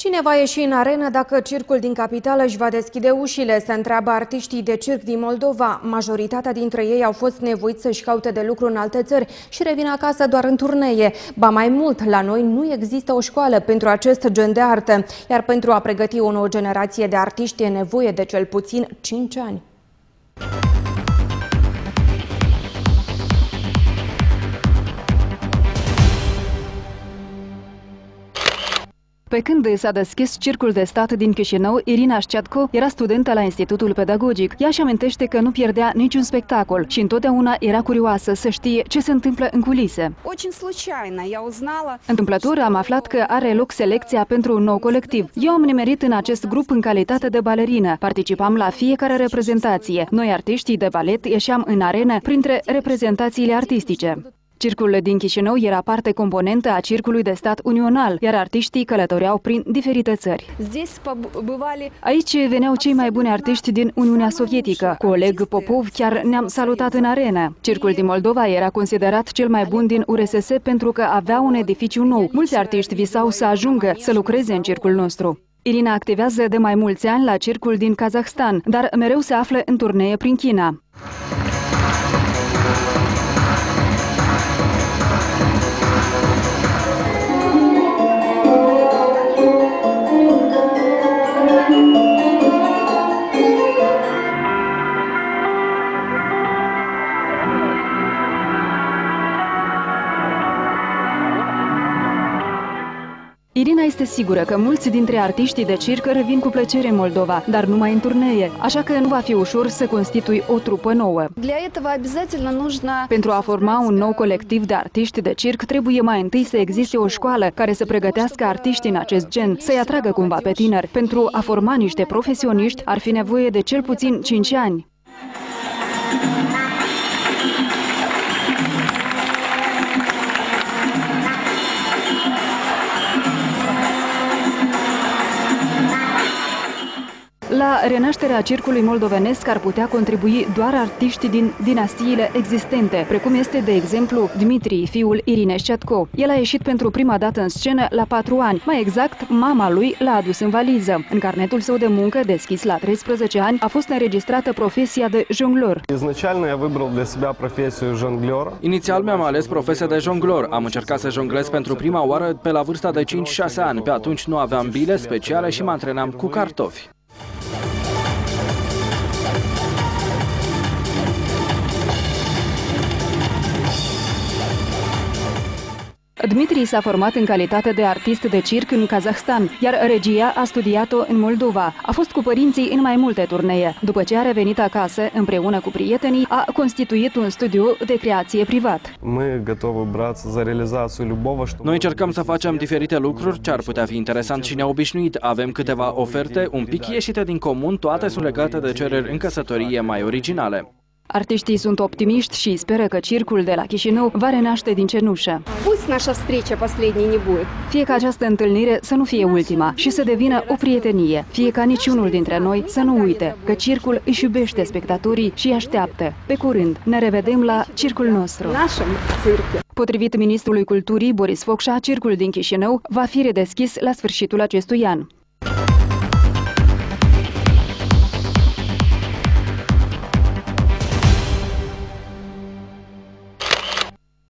Cine va ieși în arenă dacă circul din capitală își va deschide ușile? Se întreabă artiștii de circ din Moldova. Majoritatea dintre ei au fost nevoiți să-și caute de lucru în alte țări și revin acasă doar în turnee. Ba mai mult, la noi nu există o școală pentru acest gen de artă, iar pentru a pregăti o nouă generație de artiști e nevoie de cel puțin 5 ani. Pe când s-a deschis Circul de Stat din Chișinău, Irina Șceatco era studentă la Institutul Pedagogic. Ea își amintește că nu pierdea niciun spectacol și întotdeauna era curioasă să știe ce se întâmplă în culise. Întâmplător am aflat că are loc selecția pentru un nou colectiv. Eu am nimerit în acest grup în calitate de balerină. Participam la fiecare reprezentație. Noi, artiștii de balet, ieșeam în arenă printre reprezentațiile artistice. Circul din Chișinău era parte componentă a Circului de Stat Unional, iar artiștii călătoreau prin diferite țări. Aici veneau cei mai buni artiști din Uniunea Sovietică. Cu Oleg Popov chiar ne-am salutat în arenă. Circul din Moldova era considerat cel mai bun din URSS pentru că avea un edificiu nou. Mulți artiști visau să ajungă să lucreze în circul nostru. Irina activează de mai mulți ani la Circul din Kazahstan, dar mereu se află în turnee prin China. Irina este sigură că mulți dintre artiștii de circ revin cu plăcere în Moldova, dar numai în turnee, așa că nu va fi ușor să constitui o trupă nouă. Pentru a forma un nou colectiv de artiști de circ, trebuie mai întâi să existe o școală care să pregătească artiști în acest gen, să-i atragă cumva pe tineri. Pentru a forma niște profesioniști ar fi nevoie de cel puțin 5 ani. La renașterea circului moldovenesc ar putea contribui doar artiști din dinastiile existente, precum este, de exemplu, Dmitri, fiul Irinei Șceatco. El a ieșit pentru prima dată în scenă la 4 ani. Mai exact, mama lui l-a adus în valiză. În carnetul său de muncă, deschis la 13 ani, a fost înregistrată profesia de jonglor. Inițial mi-am ales profesia de jonglor. Am încercat să jonglez pentru prima oară pe la vârsta de 5-6 ani. Pe atunci nu aveam bile speciale și mă antrenam cu cartofi. Dmitri s-a format în calitate de artist de circ în Kazahstan, iar regia a studiat-o în Moldova. A fost cu părinții în mai multe turnee. După ce a revenit acasă, împreună cu prietenii, a constituit un studiu de creație privat. Noi încercăm să facem diferite lucruri ce ar putea fi interesant și neobișnuit. Avem câteva oferte un pic ieșite din comun, toate sunt legate de cereri în căsătorie mai originale. Artiștii sunt optimiști și speră că circul de la Chișinău va renaște din cenușă. Fie ca această întâlnire să nu fie ultima și să devină o prietenie. Fie ca niciunul dintre noi să nu uite că circul își iubește spectatorii și îi așteaptă. Pe curând ne revedem la circul nostru. Potrivit ministrului culturii Boris Focșa, circul din Chișinău va fi redeschis la sfârșitul acestui an.